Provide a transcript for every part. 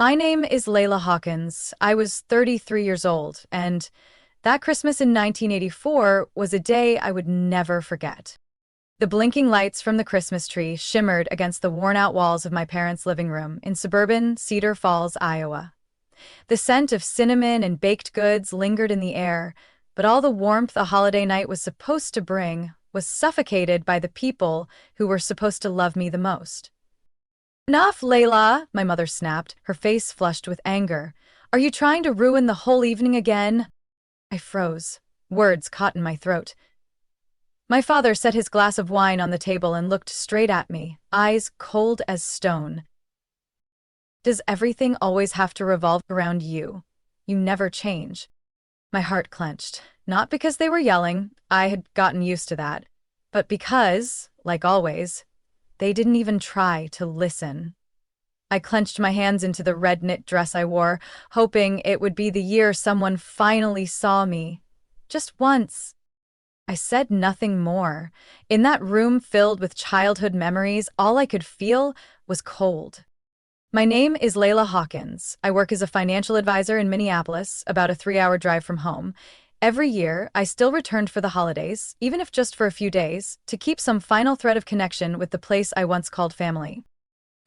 My name is Layla Hawkins. I was 33 years old, and that Christmas in 1984 was a day I would never forget. The blinking lights from the Christmas tree shimmered against the worn-out walls of my parents' living room in suburban Cedar Falls, Iowa. The scent of cinnamon and baked goods lingered in the air, but all the warmth a holiday night was supposed to bring was suffocated by the people who were supposed to love me the most. Enough, Layla, my mother snapped, her face flushed with anger. Are you trying to ruin the whole evening again? I froze. Words caught in my throat. My father set his glass of wine on the table and looked straight at me, eyes cold as stone. Does everything always have to revolve around you? You never change. My heart clenched, not because they were yelling, I had gotten used to that, but because, like always, they didn't even try to listen. I clenched my hands into the red knit dress I wore, hoping it would be the year someone finally saw me. Just once. I said nothing more. In that room filled with childhood memories, all I could feel was cold. My name is Layla Hawkins. I work as a financial advisor in Minneapolis, about a 3-hour drive from home. Every year, I still returned for the holidays, even if just for a few days, to keep some final thread of connection with the place I once called family.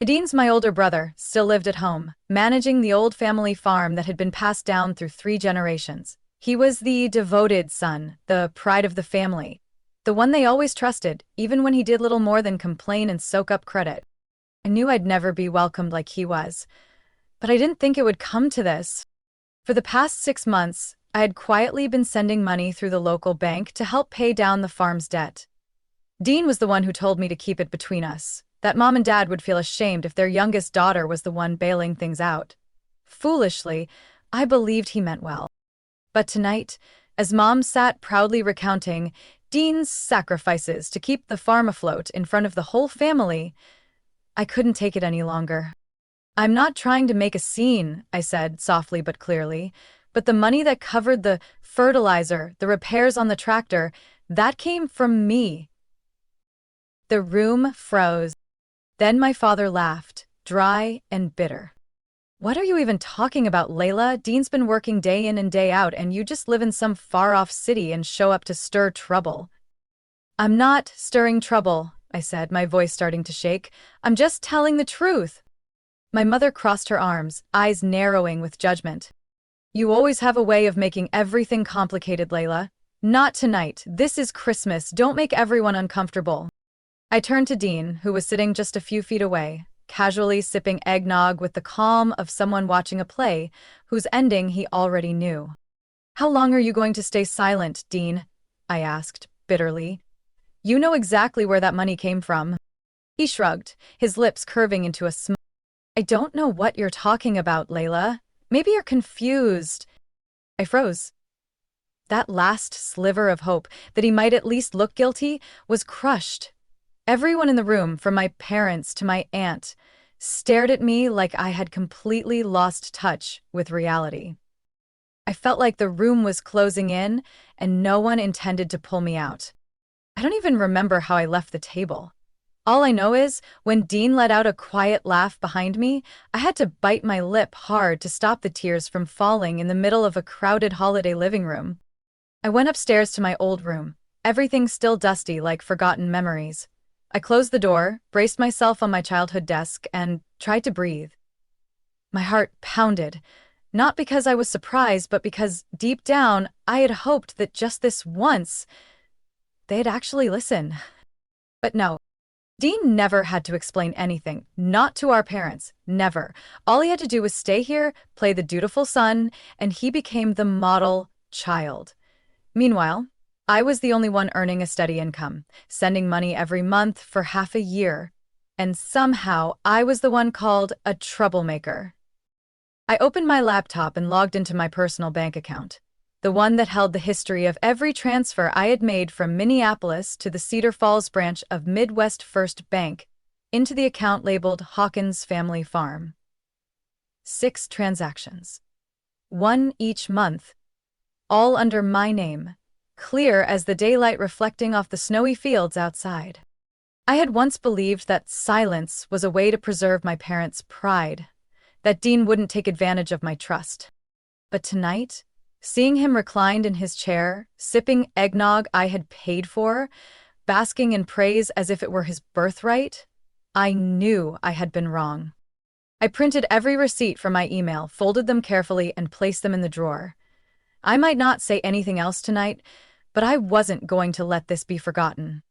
Dean's my older brother, still lived at home, managing the old family farm that had been passed down through 3 generations. He was the devoted son, the pride of the family, the one they always trusted, even when he did little more than complain and soak up credit. I knew I'd never be welcomed like he was, but I didn't think it would come to this. For the past 6 months, I had quietly been sending money through the local bank to help pay down the farm's debt. Dean was the one who told me to keep it between us, that Mom and Dad would feel ashamed if their youngest daughter was the one bailing things out. Foolishly, I believed he meant well. But tonight, as Mom sat proudly recounting Dean's sacrifices to keep the farm afloat in front of the whole family, I couldn't take it any longer. I'm not trying to make a scene, I said softly but clearly, but the money that covered the fertilizer, the repairs on the tractor, that came from me. The room froze. Then my father laughed, dry and bitter. What are you even talking about, Layla? Dean's been working day in and day out, and you just live in some far-off city and show up to stir trouble. I'm not stirring trouble, I said, my voice starting to shake. I'm just telling the truth. My mother crossed her arms, eyes narrowing with judgment. You always have a way of making everything complicated, Layla. Not tonight. This is Christmas. Don't make everyone uncomfortable. I turned to Dean, who was sitting just a few feet away, casually sipping eggnog with the calm of someone watching a play whose ending he already knew. How long are you going to stay silent, Dean? I asked, bitterly. You know exactly where that money came from. He shrugged, his lips curving into a smile. I don't know what you're talking about, Layla. Maybe you're confused. I froze. That last sliver of hope that he might at least look guilty was crushed. Everyone in the room, from my parents to my aunt, stared at me like I had completely lost touch with reality. I felt like the room was closing in and no one intended to pull me out. I don't even remember how I left the table. All I know is, when Dean let out a quiet laugh behind me, I had to bite my lip hard to stop the tears from falling in the middle of a crowded holiday living room. I went upstairs to my old room, everything still dusty like forgotten memories. I closed the door, braced myself on my childhood desk, and tried to breathe. My heart pounded, not because I was surprised, but because, deep down, I had hoped that just this once, they'd actually listen. But no. Dean never had to explain anything, not to our parents, never. All he had to do was stay here, play the dutiful son, and he became the model child. Meanwhile, I was the only one earning a steady income, sending money every month for half a year, and somehow I was the one called a troublemaker. I opened my laptop and logged into my personal bank account, the one that held the history of every transfer I had made from Minneapolis to the Cedar Falls branch of Midwest First Bank into the account labeled Hawkins Family Farm. 6 transactions. 1 each month, all under my name, clear as the daylight reflecting off the snowy fields outside. I had once believed that silence was a way to preserve my parents' pride. that Dean wouldn't take advantage of my trust. But tonight, seeing him reclined in his chair, sipping eggnog I had paid for, basking in praise as if it were his birthright, I knew I had been wrong. I printed every receipt from my email, folded them carefully, and placed them in the drawer. I might not say anything else tonight, but I wasn't going to let this be forgotten.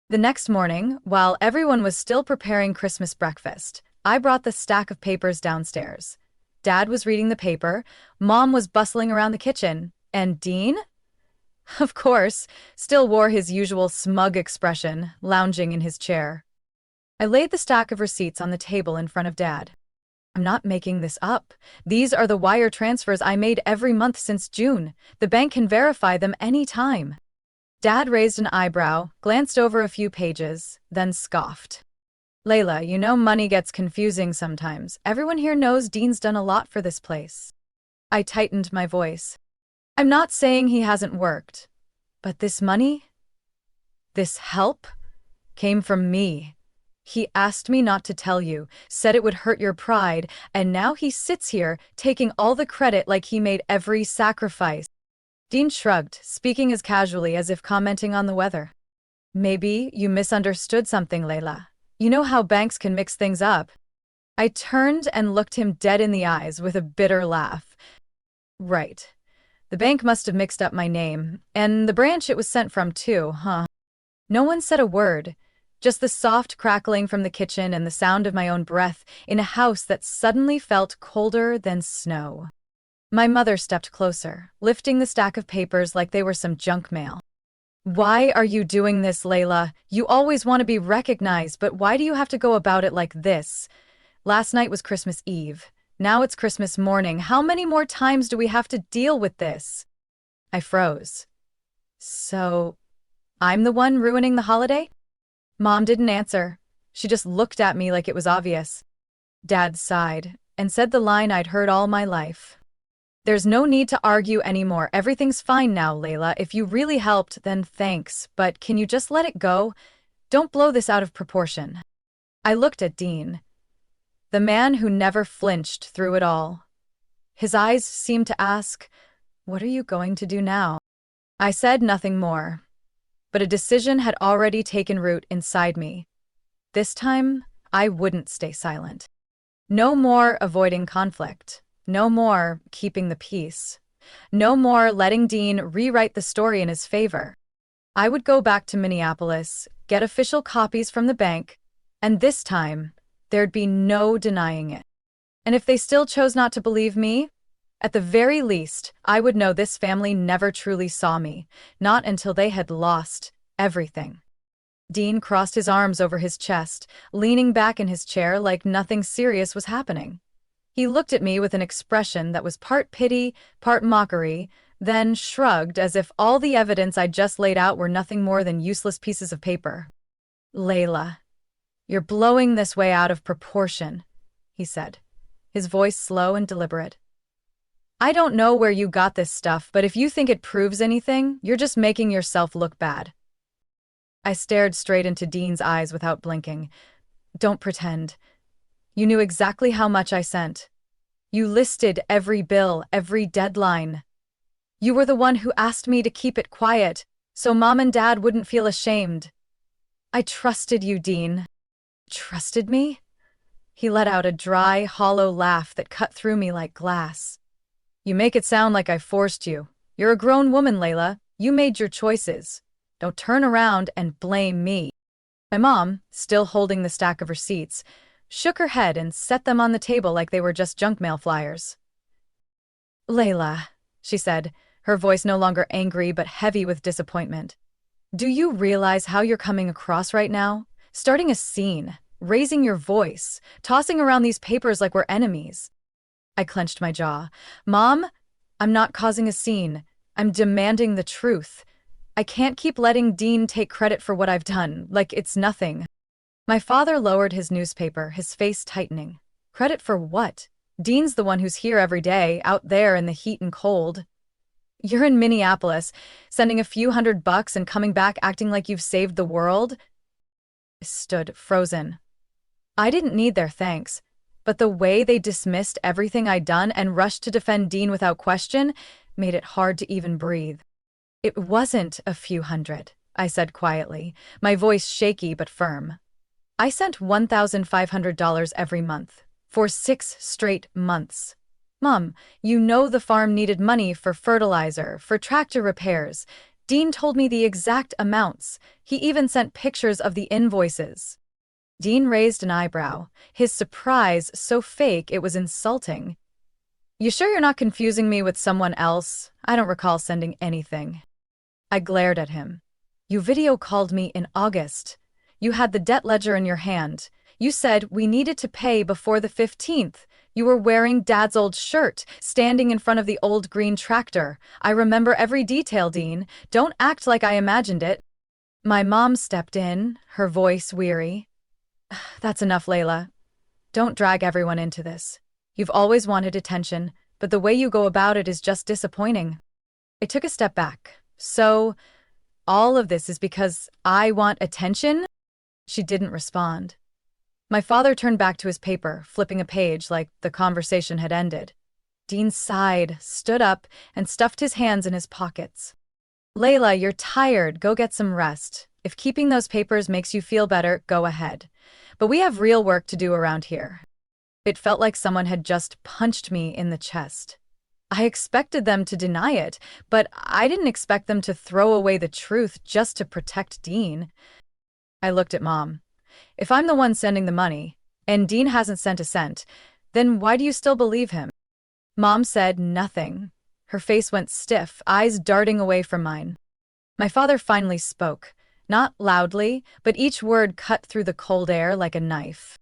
The next morning, while everyone was still preparing Christmas breakfast, I brought the stack of papers downstairs. Dad was reading the paper, Mom was bustling around the kitchen, and Dean? Of course, still wore his usual smug expression, lounging in his chair. I laid the stack of receipts on the table in front of Dad. I'm not making this up. These are the wire transfers I made every month since June. The bank can verify them any time. Dad raised an eyebrow, glanced over a few pages, then scoffed. Layla, you know money gets confusing sometimes. Everyone here knows Dean's done a lot for this place. I tightened my voice. I'm not saying he hasn't worked, but this money, this help, came from me. He asked me not to tell you, said it would hurt your pride, and now he sits here, taking all the credit like he made every sacrifice. Dean shrugged, speaking as casually as if commenting on the weather. Maybe you misunderstood something, Layla. You know how banks can mix things up. I turned and looked him dead in the eyes with a bitter laugh. Right. The bank must have mixed up my name, and the branch it was sent from too, huh? No one said a word. Just the soft crackling from the kitchen and the sound of my own breath in a house that suddenly felt colder than snow. My mother stepped closer, lifting the stack of papers like they were some junk mail. Why are you doing this, Layla? You always want to be recognized, but why do you have to go about it like this? Last night was Christmas Eve. Now it's Christmas morning. How many more times do we have to deal with this? I froze. So, I'm the one ruining the holiday? Mom didn't answer. She just looked at me like it was obvious. Dad sighed and said the line I'd heard all my life. There's no need to argue anymore. Everything's fine now, Layla. If you really helped, then thanks. But can you just let it go? Don't blow this out of proportion. I looked at Dean, the man who never flinched through it all. His eyes seemed to ask, "What are you going to do now?" I said nothing more, but a decision had already taken root inside me. This time, I wouldn't stay silent. No more avoiding conflict. No more keeping the peace. No more letting Dean rewrite the story in his favor. I would go back to Minneapolis, get official copies from the bank, and this time, there'd be no denying it. And if they still chose not to believe me, at the very least, I would know this family never truly saw me, not until they had lost everything. Dean crossed his arms over his chest, leaning back in his chair like nothing serious was happening. He looked at me with an expression that was part pity, part mockery, then shrugged as if all the evidence I'd just laid out were nothing more than useless pieces of paper. Layla, you're blowing this way out of proportion, he said, his voice slow and deliberate. I don't know where you got this stuff, but if you think it proves anything, you're just making yourself look bad. I stared straight into Dean's eyes without blinking. Don't pretend. You knew exactly how much I sent. You listed every bill, every deadline. You were the one who asked me to keep it quiet, so Mom and Dad wouldn't feel ashamed. I trusted you, Dean. Trusted me? He let out a dry, hollow laugh that cut through me like glass. You make it sound like I forced you. You're a grown woman, Layla. You made your choices. Don't turn around and blame me. My mom, still holding the stack of receipts, shook her head and set them on the table like they were just junk mail flyers. Layla, she said, her voice no longer angry but heavy with disappointment. Do you realize how you're coming across right now? Starting a scene, raising your voice, tossing around these papers like we're enemies. I clenched my jaw. Mom, I'm not causing a scene. I'm demanding the truth. I can't keep letting Dean take credit for what I've done, like it's nothing. My father lowered his newspaper, his face tightening. Credit for what? Dean's the one who's here every day, out there in the heat and cold. You're in Minneapolis, sending a few $100 and coming back acting like you've saved the world? I stood frozen. I didn't need their thanks. But the way they dismissed everything I'd done and rushed to defend Dean without question made it hard to even breathe. "It wasn't a few hundred," I said quietly, my voice shaky but firm. "I sent $1,500 every month, for 6 straight months. Mom, you know the farm needed money for fertilizer, for tractor repairs. Dean told me the exact amounts. He even sent pictures of the invoices." Dean raised an eyebrow, his surprise so fake it was insulting. "You sure you're not confusing me with someone else? I don't recall sending anything." I glared at him. "You video called me in August. You had the debt ledger in your hand. You said we needed to pay before the 15th. You were wearing Dad's old shirt, standing in front of the old green tractor. I remember every detail, Dean. Don't act like I imagined it." My mom stepped in, her voice weary. "That's enough, Layla. Don't drag everyone into this. You've always wanted attention, but the way you go about it is just disappointing." I took a step back. "So, all of this is because I want attention?" She didn't respond. My father turned back to his paper, flipping a page like the conversation had ended. Dean sighed, stood up, and stuffed his hands in his pockets. "Layla, you're tired. Go get some rest. If keeping those papers makes you feel better, go ahead. But we have real work to do around here." It felt like someone had just punched me in the chest. I expected them to deny it, but I didn't expect them to throw away the truth just to protect Dean. I looked at Mom. "If I'm the one sending the money, and Dean hasn't sent a cent, then why do you still believe him?" Mom said nothing. Her face went stiff, eyes darting away from mine. My father finally spoke, not loudly, but each word cut through the cold air like a knife.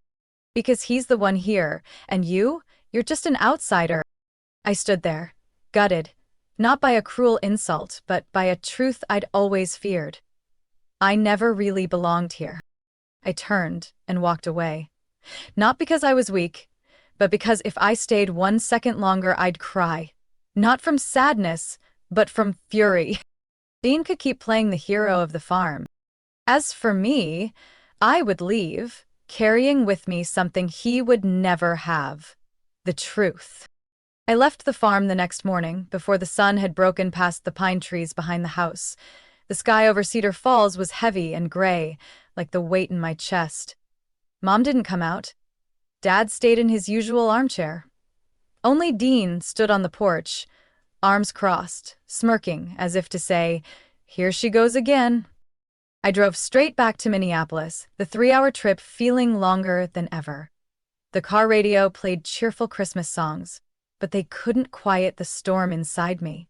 "Because he's the one here, and you're just an outsider." I stood there, gutted, not by a cruel insult, but by a truth I'd always feared. I never really belonged here. I turned and walked away. Not because I was weak, but because if I stayed 1 second longer, I'd cry. Not from sadness, but from fury. Dean could keep playing the hero of the farm. As for me, I would leave, carrying with me something he would never have: the truth. I left the farm the next morning, before the sun had broken past the pine trees behind the house. The sky over Cedar Falls was heavy and gray, like the weight in my chest. Mom didn't come out. Dad stayed in his usual armchair. Only Dean stood on the porch, arms crossed, smirking as if to say, "Here she goes again." I drove straight back to Minneapolis, the 3-hour trip feeling longer than ever. The car radio played cheerful Christmas songs, but they couldn't quiet the storm inside me.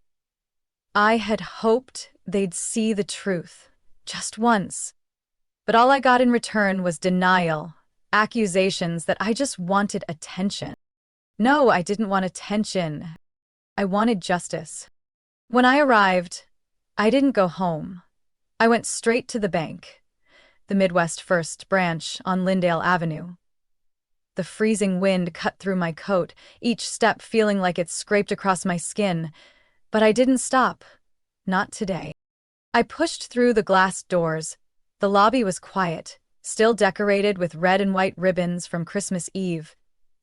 I had hoped they'd see the truth, just once. But all I got in return was denial, accusations that I just wanted attention. No, I didn't want attention. I wanted justice. When I arrived, I didn't go home. I went straight to the bank, the Midwest First branch on Lyndale Avenue. The freezing wind cut through my coat, each step feeling like it scraped across my skin. But I didn't stop. Not today. I pushed through the glass doors. The lobby was quiet, still decorated with red and white ribbons from Christmas Eve.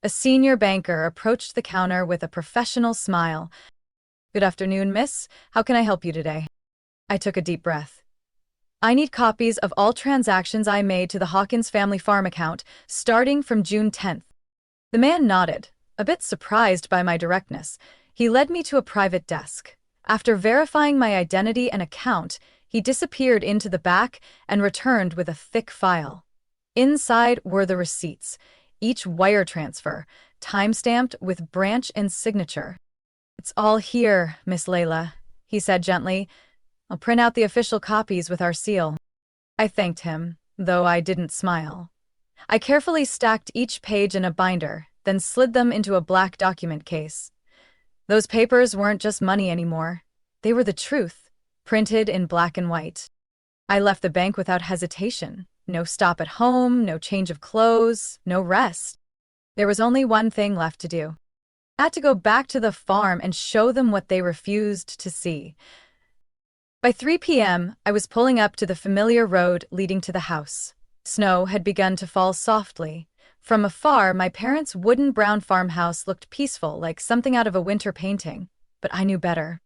A senior banker approached the counter with a professional smile. "Good afternoon, miss. How can I help you today?" I took a deep breath. "I need copies of all transactions I made to the Hawkins family farm account, starting from June 10th. The man nodded, a bit surprised by my directness. He led me to a private desk. After verifying my identity and account, he disappeared into the back and returned with a thick file. Inside were the receipts, each wire transfer, time-stamped with branch and signature. "It's all here, Miss Layla," he said gently. "I'll print out the official copies with our seal." I thanked him, though I didn't smile. I carefully stacked each page in a binder, then slid them into a black document case. Those papers weren't just money anymore. They were the truth, printed in black and white. I left the bank without hesitation. No stop at home, no change of clothes, no rest. There was only one thing left to do. I had to go back to the farm and show them what they refused to see. By 3 p.m., I was pulling up to the familiar road leading to the house. Snow had begun to fall softly, From afar, my parents' wooden brown farmhouse looked peaceful, like something out of a winter painting. But I knew better.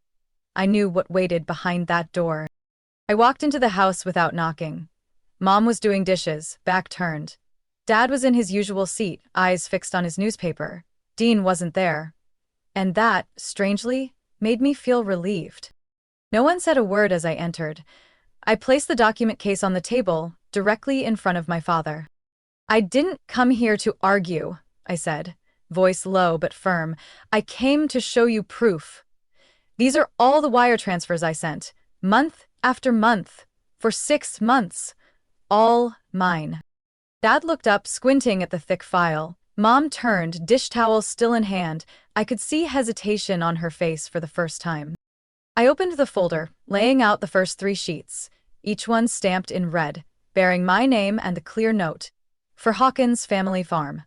I knew what waited behind that door. I walked into the house without knocking. Mom was doing dishes, back turned. Dad was in his usual seat, eyes fixed on his newspaper. Dean wasn't there. And that, strangely, made me feel relieved. No one said a word as I entered. I placed the document case on the table, directly in front of my father. "I didn't come here to argue," I said, voice low but firm. "I came to show you proof. These are all the wire transfers I sent, month after month, for 6 months. All mine." Dad looked up, squinting at the thick file. Mom turned, dish towel still in hand. I could see hesitation on her face for the first time. I opened the folder, laying out the first 3 sheets, each one stamped in red, bearing my name and a clear note. "For Hawkins Family Farm."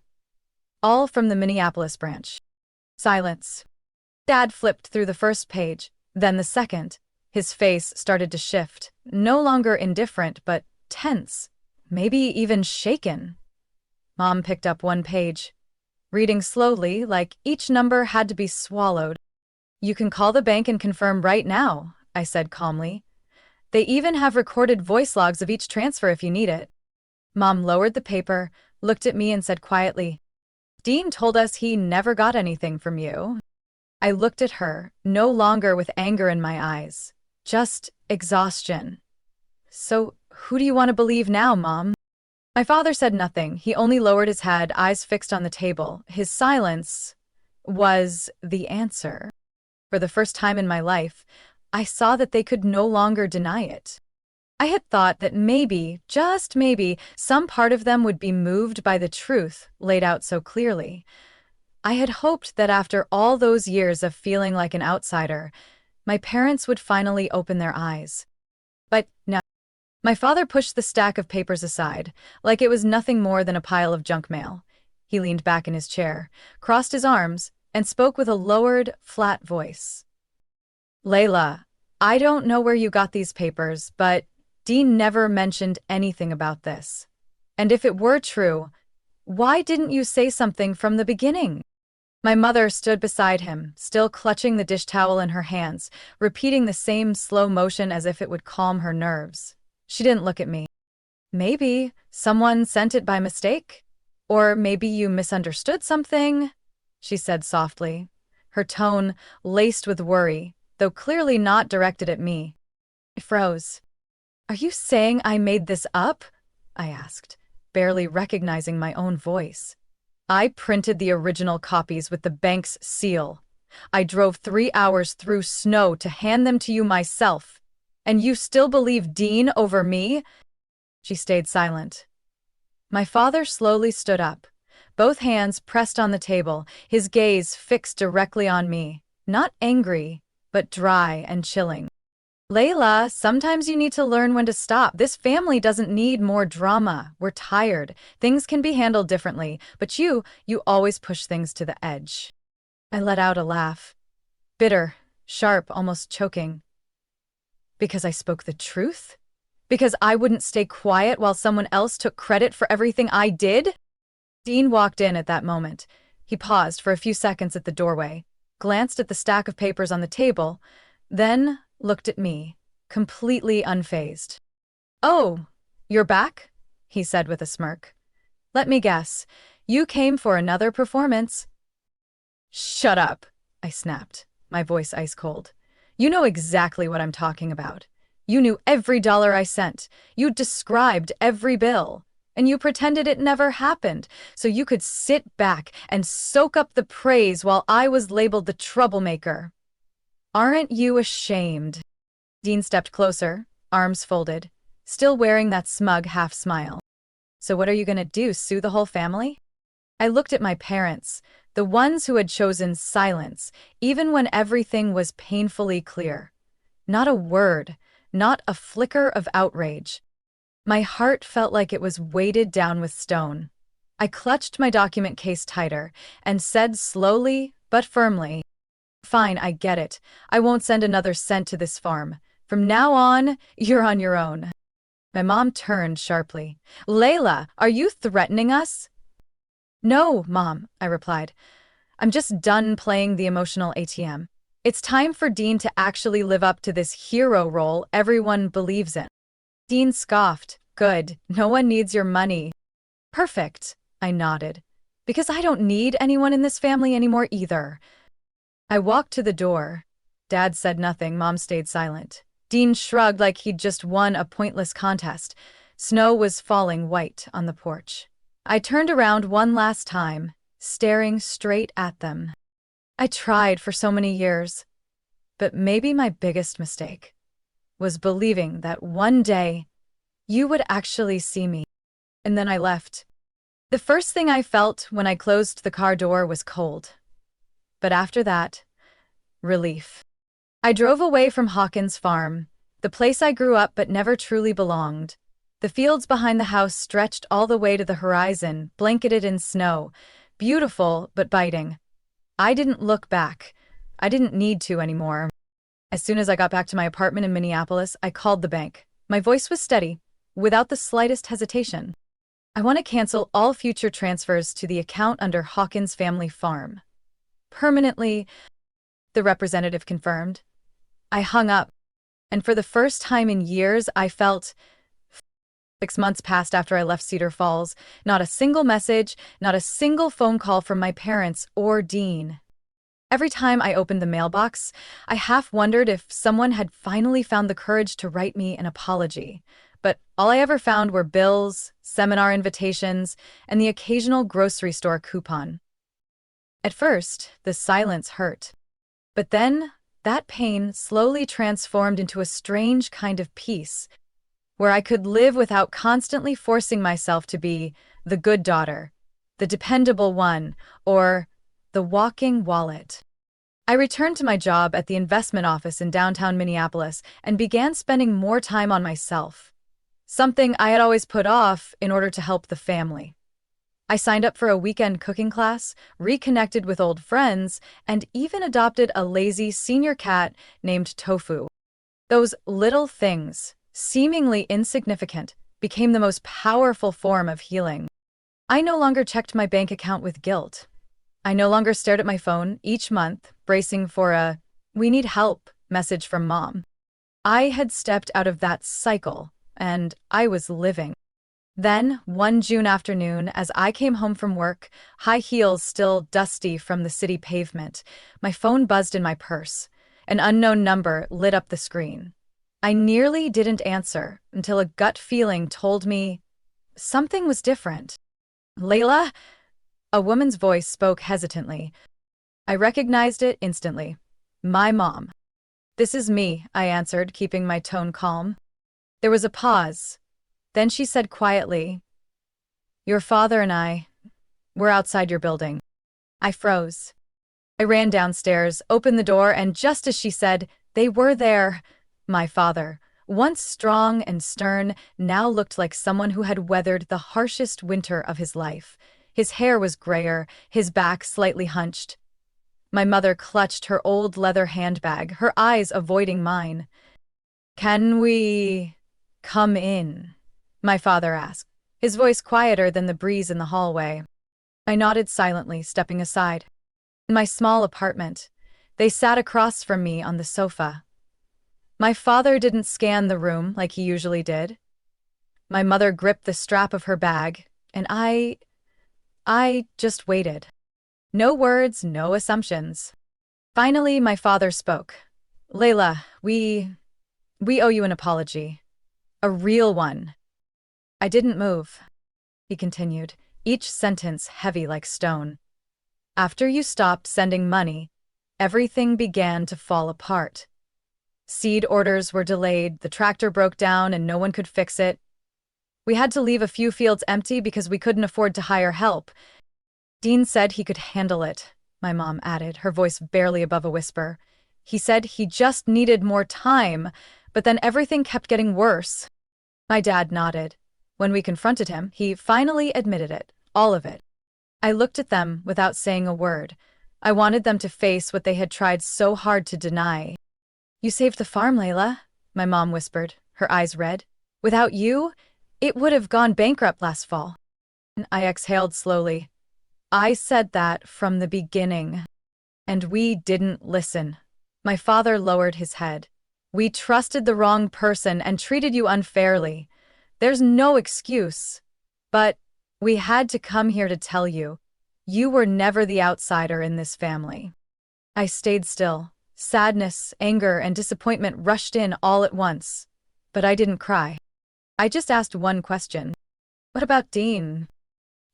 All from the Minneapolis branch. Silence. Dad flipped through the first page, then the second. His face started to shift, no longer indifferent, but tense, maybe even shaken. Mom picked up one page, reading slowly, like each number had to be swallowed. "You can call the bank and confirm right now," I said calmly. "They even have recorded voice logs of each transfer if you need it." Mom lowered the paper, looked at me and said quietly, "Dean told us he never got anything from you." I looked at her, no longer with anger in my eyes, just exhaustion. "So, who do you want to believe now, Mom?" My father said nothing. He only lowered his head, eyes fixed on the table. His silence was the answer. For the first time in my life, I saw that they could no longer deny it. I had thought that maybe, just maybe, some part of them would be moved by the truth laid out so clearly. I had hoped that after all those years of feeling like an outsider, my parents would finally open their eyes. But no. My father pushed the stack of papers aside, like it was nothing more than a pile of junk mail. He leaned back in his chair, crossed his arms, and spoke with a lowered, flat voice. "Layla, I don't know where you got these papers, but Dean never mentioned anything about this. And if it were true, why didn't you say something from the beginning?" My mother stood beside him, still clutching the dish towel in her hands, repeating the same slow motion as if it would calm her nerves. She didn't look at me. "Maybe someone sent it by mistake? Or maybe you misunderstood something?" she said softly, her tone laced with worry, though clearly not directed at me. I froze. "Are you saying I made this up?" I asked, barely recognizing my own voice. "I printed the original copies with the bank's seal. I drove 3 hours through snow to hand them to you myself. And you still believe Dean over me?" She stayed silent. My father slowly stood up, both hands pressed on the table, his gaze fixed directly on me, not angry, but dry and chilling. "Layla, sometimes you need to learn when to stop. This family doesn't need more drama. We're tired. Things can be handled differently, but you always push things to the edge." I let out a laugh. Bitter, sharp, almost choking. Because I spoke the truth? Because I wouldn't stay quiet while someone else took credit for everything I did? Dean walked in at that moment. He paused for a few seconds at the doorway, glanced at the stack of papers on the table, then looked at me, completely unfazed. "Oh, you're back?" he said with a smirk. "Let me guess. You came for another performance." "Shut up," I snapped, my voice ice cold. "You know exactly what I'm talking about. You knew every dollar I sent. You described every bill. And you pretended it never happened, so you could sit back and soak up the praise while I was labeled the troublemaker. Aren't you ashamed?" Dean stepped closer, arms folded, still wearing that smug half-smile. "So what are you gonna do, sue the whole family?" I looked at my parents, the ones who had chosen silence, even when everything was painfully clear. Not a word, not a flicker of outrage. My heart felt like it was weighted down with stone. I clutched my document case tighter and said slowly but firmly, "Fine, I get it. I won't send another cent to this farm. From now on, you're on your own." My mom turned sharply. "Layla, are you threatening us?" No, Mom, I replied. I'm just done playing the emotional ATM. It's time for Dean to actually live up to this hero role everyone believes in. Dean scoffed. Good, no one needs your money. Perfect, I nodded. Because I don't need anyone in this family anymore either. I walked to the door. Dad said nothing, Mom stayed silent. Dean shrugged like he'd just won a pointless contest. Snow was falling white on the porch. I turned around one last time, staring straight at them. I tried for so many years, but maybe my biggest mistake was believing that one day you would actually see me. And then I left. The first thing I felt when I closed the car door was cold. But after that, relief. I drove away from Hawkins Farm, the place I grew up but never truly belonged. The fields behind the house stretched all the way to the horizon, blanketed in snow, beautiful but biting. I didn't look back. I didn't need to anymore. As soon as I got back to my apartment in Minneapolis, I called the bank. My voice was steady, without the slightest hesitation. I want to cancel all future transfers to the account under Hawkins Family Farm. Permanently, the representative confirmed. I hung up, and for the first time in years, I felt 6 months passed after I left Cedar Falls. Not a single message, not a single phone call from my parents or Dean. Every time I opened the mailbox, I half wondered if someone had finally found the courage to write me an apology. But all I ever found were bills, seminar invitations, and the occasional grocery store coupon. At first, the silence hurt. But then, that pain slowly transformed into a strange kind of peace, where I could live without constantly forcing myself to be the good daughter, the dependable one, or the walking wallet. I returned to my job at the investment office in downtown Minneapolis and began spending more time on myself, something I had always put off in order to help the family. I signed up for a weekend cooking class, reconnected with old friends, and even adopted a lazy senior cat named Tofu. Those little things, seemingly insignificant, became the most powerful form of healing. I no longer checked my bank account with guilt. I no longer stared at my phone each month, bracing for a "we need help" message from Mom. I had stepped out of that cycle, and I was living. Then, one June afternoon, as I came home from work, high heels still dusty from the city pavement, my phone buzzed in my purse. An unknown number lit up the screen. I nearly didn't answer until a gut feeling told me something was different. "Layla?" A woman's voice spoke hesitantly. I recognized it instantly. My mom. "This is me," I answered, keeping my tone calm. There was a pause. Then she said quietly, "Your father and we're outside your building." I froze. I ran downstairs, opened the door, and just as she said, they were there. My father, once strong and stern, now looked like someone who had weathered the harshest winter of his life. His hair was grayer, his back slightly hunched. My mother clutched her old leather handbag, her eyes avoiding mine. "Can we come in?" my father asked, his voice quieter than the breeze in the hallway. I nodded silently, stepping aside. In my small apartment, they sat across from me on the sofa. My father didn't scan the room like he usually did. My mother gripped the strap of her bag, and I just waited. No words, no assumptions. Finally, my father spoke. "Layla, we owe you an apology. A real one." I didn't move. He continued, each sentence heavy like stone. "After you stopped sending money, everything began to fall apart. Seed orders were delayed, the tractor broke down and no one could fix it. We had to leave a few fields empty because we couldn't afford to hire help. Dean said he could handle it," my mom added, her voice barely above a whisper. "He said he just needed more time, but then everything kept getting worse." My dad nodded. When we confronted him, he finally admitted it, all of it. I looked at them without saying a word. I wanted them to face what they had tried so hard to deny. "You saved the farm, Layla," my mom whispered, her eyes red. "Without you, it would have gone bankrupt last fall." I exhaled slowly. I said that from the beginning. And we didn't listen. My father lowered his head. We trusted the wrong person and treated you unfairly. There's no excuse. But we had to come here to tell you. You were never the outsider in this family. I stayed still. Sadness, anger, and disappointment rushed in all at once. But I didn't cry. I just asked one question. What about Dean?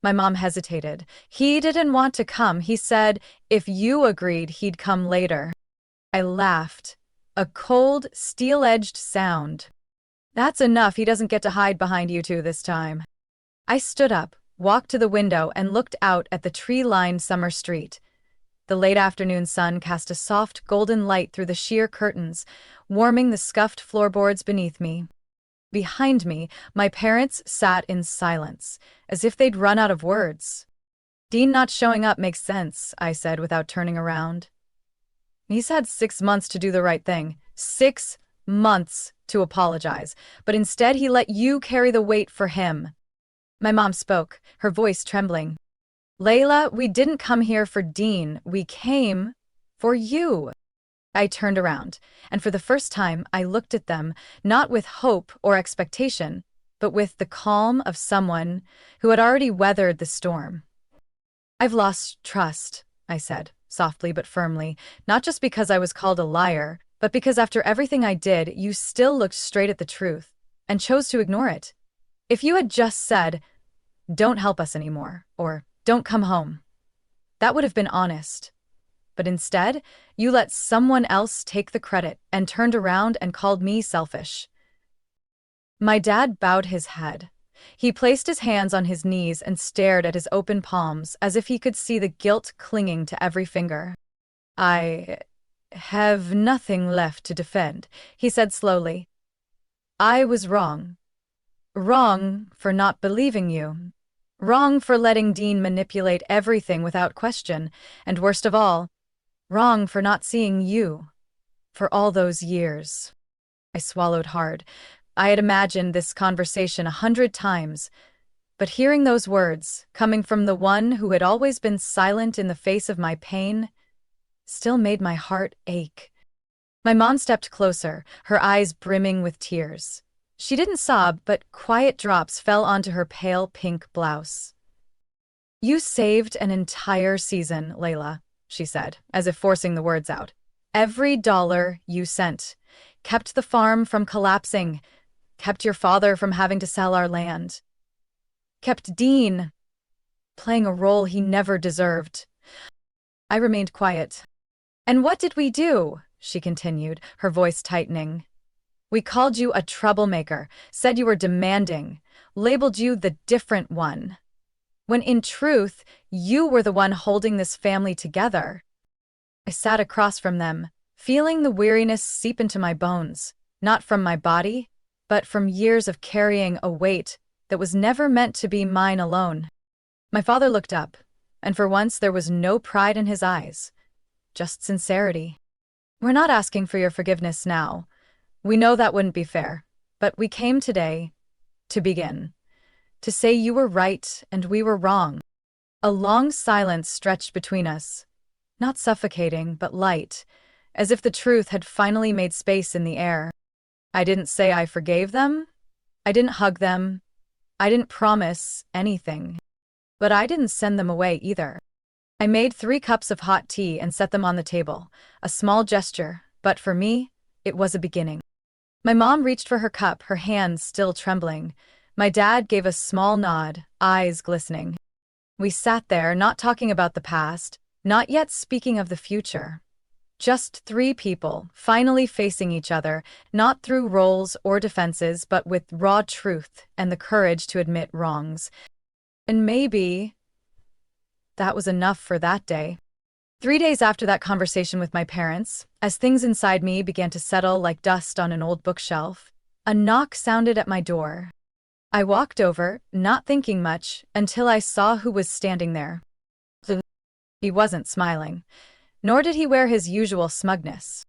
My mom hesitated. He didn't want to come. He said, if you agreed, he'd come later. I laughed. A cold, steel-edged sound. That's enough. He doesn't get to hide behind you two this time. I stood up, walked to the window, and looked out at the tree-lined summer street. The late afternoon sun cast a soft, golden light through the sheer curtains, warming the scuffed floorboards beneath me. Behind me, my parents sat in silence, as if they'd run out of words. Dean not showing up makes sense, I said without turning around. He's had 6 months to do the right thing. 6 months to apologize. But instead he let you carry the weight for him. My mom spoke, her voice trembling. Layla, we didn't come here for Dean. We came for you. I turned around, and for the first time I looked at them, not with hope or expectation, but with the calm of someone who had already weathered the storm. I've lost trust, I said, softly but firmly, not just because I was called a liar, but because after everything I did, you still looked straight at the truth and chose to ignore it. If you had just said, don't help us anymore, or don't come home, that would have been honest. But instead, you let someone else take the credit and turned around and called me selfish. My dad bowed his head. He placed his hands on his knees and stared at his open palms as if he could see the guilt clinging to every finger. I have nothing left to defend, he said slowly. I was wrong. Wrong for not believing you. Wrong for letting Dean manipulate everything without question, and worst of all, wrong for not seeing you. For all those years. I swallowed hard. I had imagined this conversation 100 times, but hearing those words, coming from the one who had always been silent in the face of my pain, still made my heart ache. My mom stepped closer, her eyes brimming with tears. She didn't sob, but quiet drops fell onto her pale pink blouse. You saved an entire season, Layla, she said, as if forcing the words out. Every dollar you sent. Kept the farm from collapsing. Kept your father from having to sell our land. Kept Dean playing a role he never deserved. I remained quiet. And what did we do? She continued, her voice tightening. We called you a troublemaker, said you were demanding, labeled you the different one. When in truth, you were the one holding this family together. I sat across from them, feeling the weariness seep into my bones, not from my body, but from years of carrying a weight that was never meant to be mine alone. My father looked up, and for once there was no pride in his eyes, just sincerity. We're not asking for your forgiveness now. We know that wouldn't be fair, but we came today to begin, to say you were right and we were wrong. A long silence stretched between us, not suffocating, but light, as if the truth had finally made space in the air. I didn't say I forgave them. I didn't hug them. I didn't promise anything. But I didn't send them away either. I made 3 cups of hot tea and set them on the table, a small gesture, but for me, it was a beginning. My mom reached for her cup, her hands still trembling. My dad gave a small nod, eyes glistening. We sat there, not talking about the past, not yet speaking of the future. Just 3 people, finally facing each other, not through roles or defenses, but with raw truth and the courage to admit wrongs. And maybe that was enough for that day. 3 days after that conversation with my parents, as things inside me began to settle like dust on an old bookshelf, a knock sounded at my door. I walked over, not thinking much, until I saw who was standing there. He wasn't smiling, nor did he wear his usual smugness.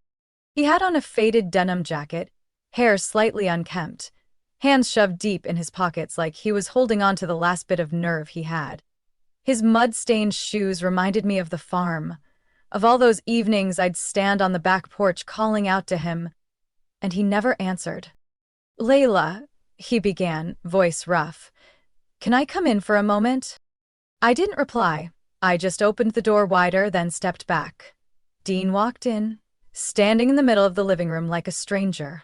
He had on a faded denim jacket, hair slightly unkempt, hands shoved deep in his pockets like he was holding on to the last bit of nerve he had. His mud-stained shoes reminded me of the farm, of all those evenings I'd stand on the back porch calling out to him, and he never answered. "Layla," he began, voice rough, "can I come in for a moment?" I didn't reply. I just opened the door wider, then stepped back. Dean walked in, standing in the middle of the living room like a stranger.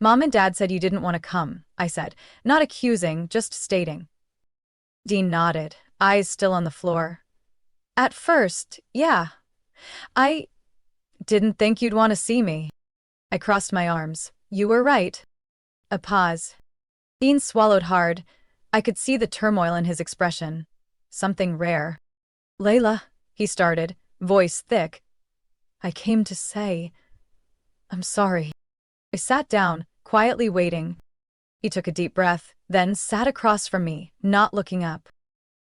"Mom and Dad said you didn't want to come," I said, not accusing, just stating. Dean nodded, eyes still on the floor. "At first, yeah. I didn't think you'd want to see me." I crossed my arms. "You were right." A pause. Dean swallowed hard. I could see the turmoil in his expression. Something rare. "Layla," he started, voice thick. "I came to say, I'm sorry." I sat down, quietly waiting. He took a deep breath, then sat across from me, not looking up.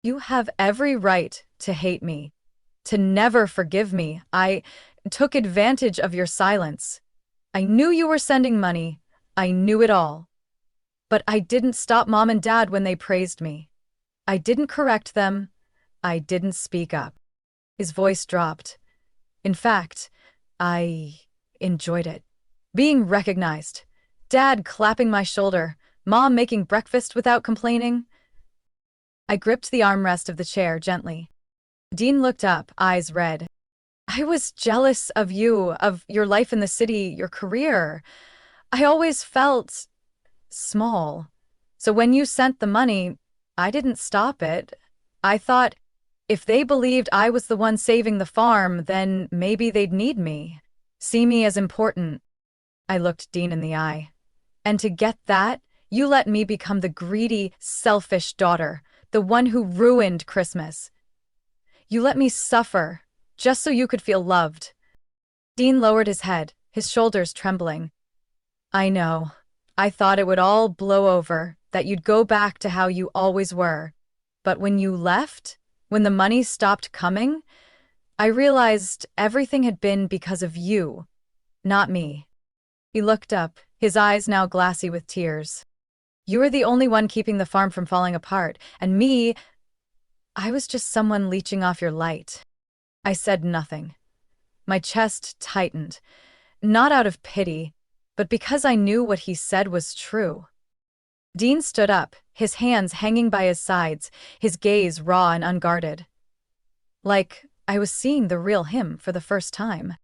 "You have every right to hate me, to never forgive me. I took advantage of your silence. I knew you were sending money. I knew it all. But I didn't stop Mom and Dad when they praised me. I didn't correct them. I didn't speak up." His voice dropped. "In fact, I enjoyed it. Being recognized. Dad clapping my shoulder. Mom making breakfast without complaining." I gripped the armrest of the chair gently. Dean looked up, eyes red. "I was jealous of you, of your life in the city, your career. I always felt small. So when you sent the money, I didn't stop it. I thought, if they believed I was the one saving the farm, then maybe they'd need me, see me as important." I looked Dean in the eye. "And to get that, you let me become the greedy, selfish daughter, the one who ruined Christmas. You let me suffer, just so you could feel loved." Dean lowered his head, his shoulders trembling. "I know. I thought it would all blow over, that you'd go back to how you always were. But when you left, when the money stopped coming, I realized everything had been because of you, not me." He looked up, his eyes now glassy with tears. "You were the only one keeping the farm from falling apart, and me, I was just someone leeching off your light." I said nothing. My chest tightened, not out of pity, but because I knew what he said was true. Dean stood up, his hands hanging by his sides, his gaze raw and unguarded. Like I was seeing the real him for the first time.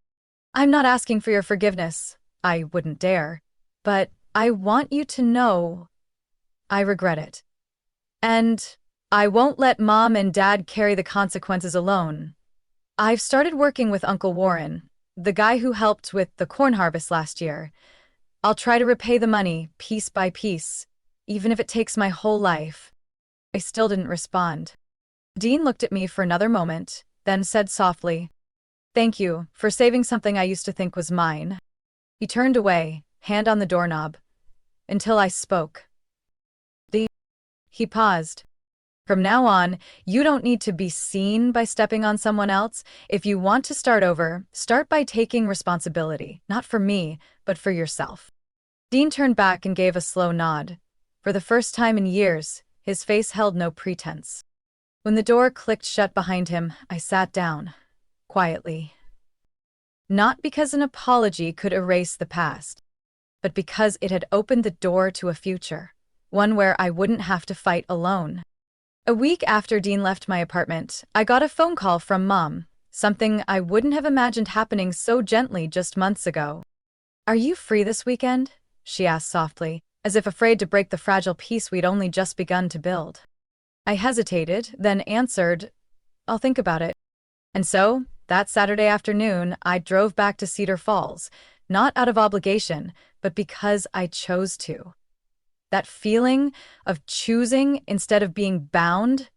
"I'm not asking for your forgiveness. I wouldn't dare. But I want you to know I regret it. And I won't let Mom and Dad carry the consequences alone. I've started working with Uncle Warren, the guy who helped with the corn harvest last year. I'll try to repay the money, piece by piece, even if it takes my whole life." I still didn't respond. Dean looked at me for another moment, then said softly, "Thank you for saving something I used to think was mine." He turned away, hand on the doorknob, until I spoke. He paused. "From now on, you don't need to be seen by stepping on someone else. If you want to start over, start by taking responsibility, not for me, but for yourself." Dean turned back and gave a slow nod. For the first time in years, his face held no pretense. When the door clicked shut behind him, I sat down, quietly. Not because an apology could erase the past, but because it had opened the door to a future, one where I wouldn't have to fight alone. A week after Dean left my apartment, I got a phone call from Mom, something I wouldn't have imagined happening so gently just months ago. "Are you free this weekend?" she asked softly, as if afraid to break the fragile peace we'd only just begun to build. I hesitated, then answered, "I'll think about it." And so, that Saturday afternoon, I drove back to Cedar Falls, not out of obligation, but because I chose to. That feeling of choosing instead of being bound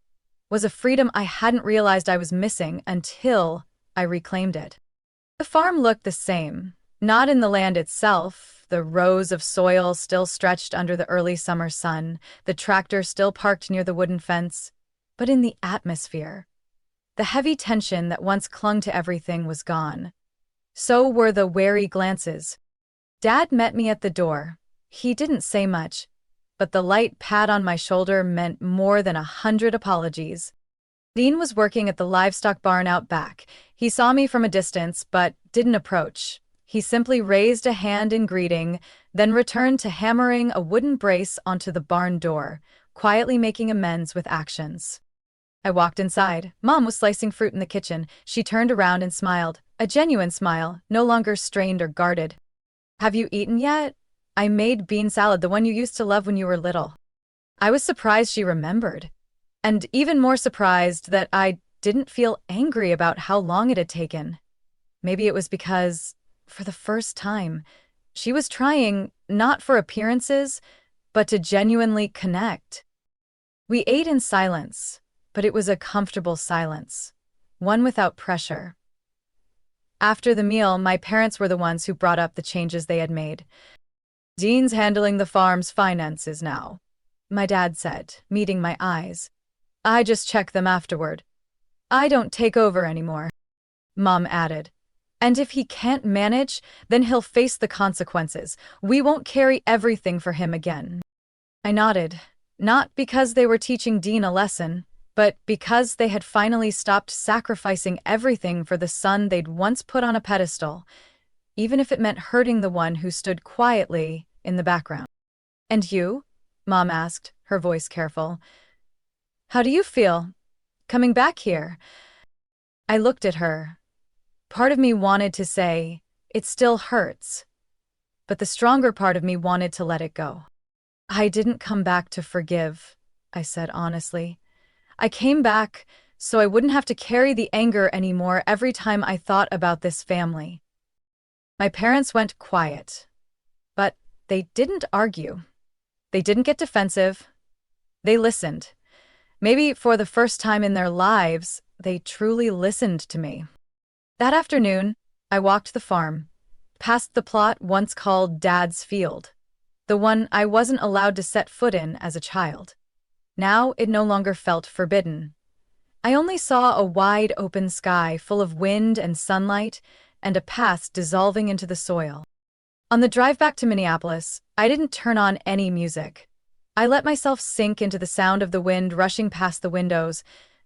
was a freedom I hadn't realized I was missing until I reclaimed it. The farm looked the same, not in the land itself, the rows of soil still stretched under the early summer sun, the tractor still parked near the wooden fence, but in the atmosphere. The heavy tension that once clung to everything was gone. So were the wary glances. Dad met me at the door. He didn't say much, but the light pat on my shoulder meant more than 100 apologies. Dean was working at the livestock barn out back. He saw me from a distance, but didn't approach. He simply raised a hand in greeting, then returned to hammering a wooden brace onto the barn door, quietly making amends with actions. I walked inside. Mom was slicing fruit in the kitchen. She turned around and smiled, a genuine smile, no longer strained or guarded. "Have you eaten yet? I made bean salad, the one you used to love when you were little." I was surprised she remembered, and even more surprised that I didn't feel angry about how long it had taken. Maybe it was because, for the first time, she was trying, not for appearances, but to genuinely connect. We ate in silence, but it was a comfortable silence, one without pressure. After the meal, my parents were the ones who brought up the changes they had made. "Dean's handling the farm's finances now," my dad said, meeting my eyes. "I just check them afterward. I don't take over anymore," Mom added. "And if he can't manage, then he'll face the consequences. We won't carry everything for him again." I nodded, not because they were teaching Dean a lesson, but because they had finally stopped sacrificing everything for the son they'd once put on a pedestal, even if it meant hurting the one who stood quietly in the background. "And you?" Mom asked, her voice careful. "How do you feel coming back here?" I looked at her. Part of me wanted to say, "It still hurts," but the stronger part of me wanted to let it go. "I didn't come back to forgive," I said honestly. "I came back so I wouldn't have to carry the anger anymore every time I thought about this family." My parents went quiet, but they didn't argue. They didn't get defensive. They listened. Maybe for the first time in their lives, they truly listened to me. That afternoon, I walked the farm, past the plot once called Dad's Field, the one I wasn't allowed to set foot in as a child. Now it no longer felt forbidden. I only saw a wide open sky full of wind and sunlight, and a path dissolving into the soil. On the drive back to Minneapolis, I didn't turn on any music. I let myself sink into the sound of the wind rushing past the windows,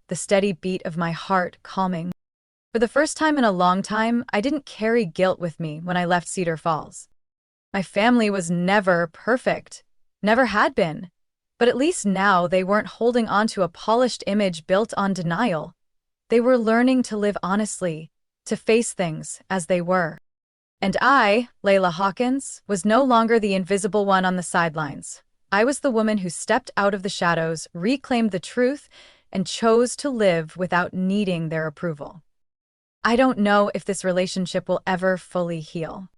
the steady beat of my heart calming. For the first time in a long time, I didn't carry guilt with me when I left Cedar Falls. My family was never perfect, never had been, but at least now they weren't holding on to a polished image built on denial. They were learning to live honestly, to face things as they were. And I, Layla Hawkins, was no longer the invisible one on the sidelines. I was the woman who stepped out of the shadows, reclaimed the truth, and chose to live without needing their approval. I don't know if this relationship will ever fully heal.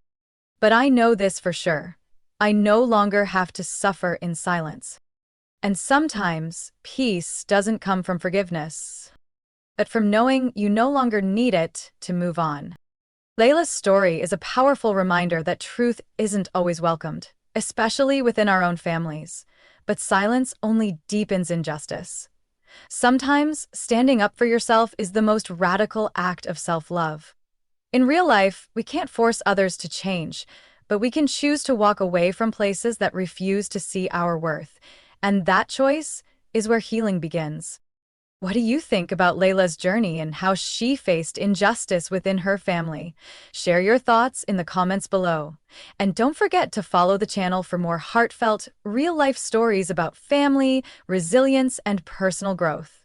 But I know this for sure. I no longer have to suffer in silence. And sometimes, peace doesn't come from forgiveness, but from knowing you no longer need it to move on. Layla's story is a powerful reminder that truth isn't always welcomed, especially within our own families. But silence only deepens injustice. Sometimes, standing up for yourself is the most radical act of self-love. In real life, we can't force others to change, but we can choose to walk away from places that refuse to see our worth. And that choice is where healing begins. What do you think about Layla's journey and how she faced injustice within her family? Share your thoughts in the comments below. And don't forget to follow the channel for more heartfelt, real-life stories about family, resilience, and personal growth.